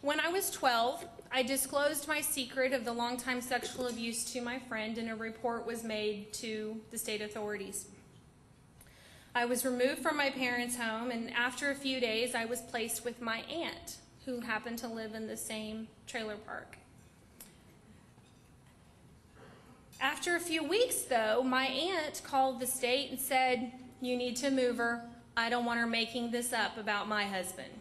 When I was 12, I disclosed my secret of the long-time sexual abuse to my friend, and a report was made to the state authorities. I was removed from my parents' home, and after a few days, I was placed with my aunt, who happened to live in the same trailer park. After a few weeks, though, my aunt called the state and said, "You need to move her. I don't want her making this up about my husband."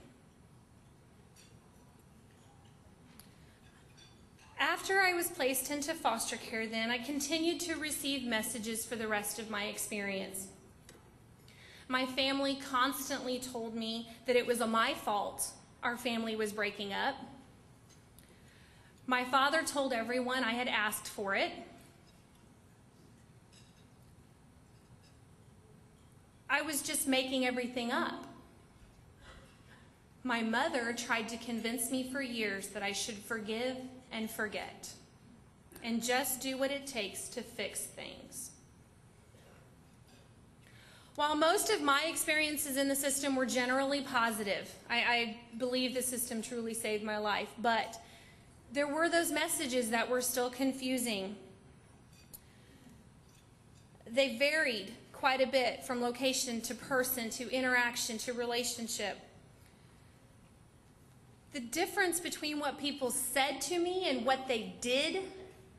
After I was placed into foster care then, I continued to receive messages for the rest of my experience. My family constantly told me that it was my fault our family was breaking up. My father told everyone I had asked for it. I was just making everything up. My mother tried to convince me for years that I should forgive and forget, and just do what it takes to fix things. While most of my experiences in the system were generally positive, I believe the system truly saved my life, but there were those messages that were still confusing. They varied quite a bit from location to person to interaction to relationship. The difference between what people said to me and what they did,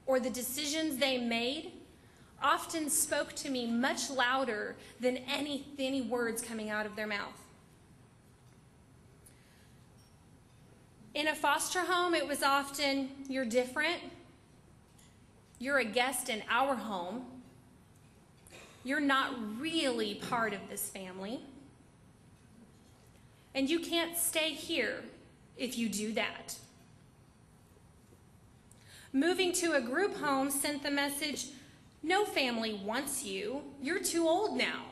or the decisions they made, often spoke to me much louder than any words coming out of their mouth. In a foster home, it was often, "You're different. You're a guest in our home. You're not really part of this family. And you can't stay here if you do that." Moving to a group home sent the message, "No family wants you. You're too old now.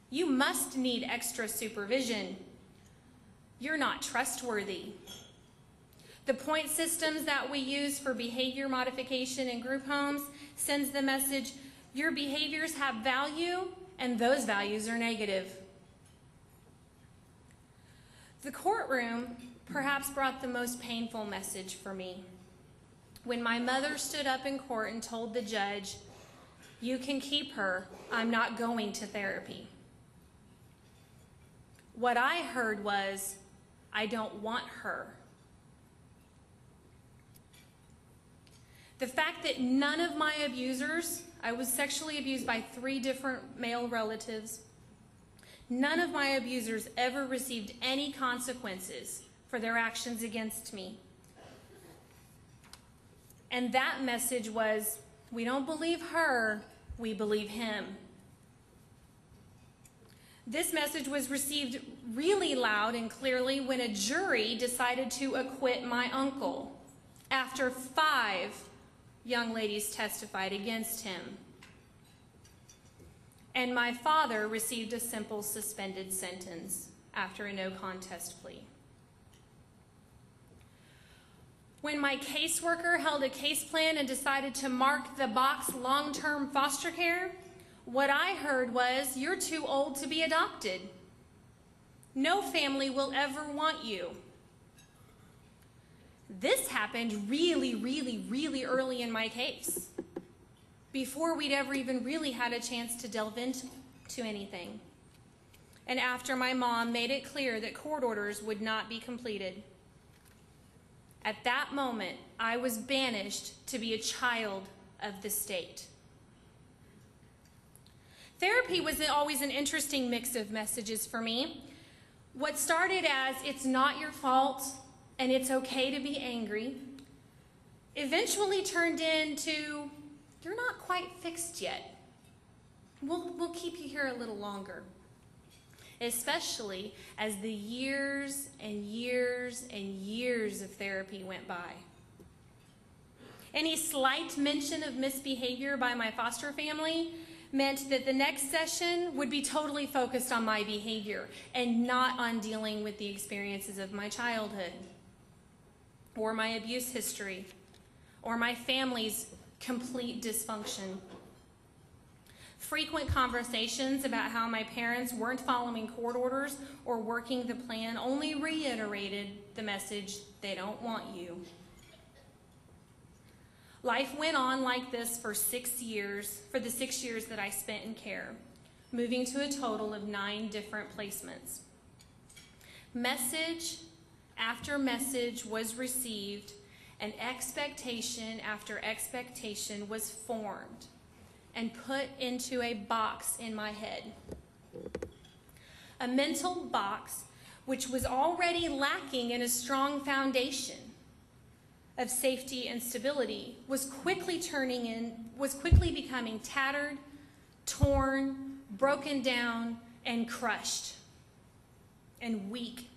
You must need extra supervision. You're not trustworthy." The point systems that we use for behavior modification in group homes sends the message, "Your behaviors have value, and those values are negative." The courtroom perhaps brought the most painful message for me. When my mother stood up in court and told the judge, "You can keep her, I'm not going to therapy." What I heard was, "I don't want her." The fact that none of my abusers, I was sexually abused by 3 different male relatives, none of my abusers ever received any consequences for their actions against me. And that message was, "We don't believe her, we believe him." This message was received really loud and clearly when a jury decided to acquit my uncle after 5 young ladies testified against him. And my father received a simple suspended sentence after a no contest plea. When my caseworker held a case plan and decided to mark the box long-term foster care, what I heard was, "You're too old to be adopted. No family will ever want you." This happened really early in my case, before we'd ever even really had a chance to delve into anything, and after my mom made it clear that court orders would not be completed. At that moment, I was banished to be a child of the state. Therapy was always an interesting mix of messages for me. What started as, "It's not your fault and it's okay to be angry," eventually turned into, "You're not quite fixed yet. We'll keep you here a little longer." Especially as the years and years of therapy went by. Any slight mention of misbehavior by my foster family meant that the next session would be totally focused on my behavior and not on dealing with the experiences of my childhood, or my abuse history, or my family's complete dysfunction. Frequent conversations about how my parents weren't following court orders or working the plan only reiterated the message, they don't want you. Life went on like this for 6 years, for the 6 years that I spent in care, moving to a total of 9 different placements. Message after message was received, and expectation after expectation was formed and put into a box in my head. A mental box which was already lacking in a strong foundation of safety and stability was quickly becoming tattered, torn, broken down, and crushed, and weak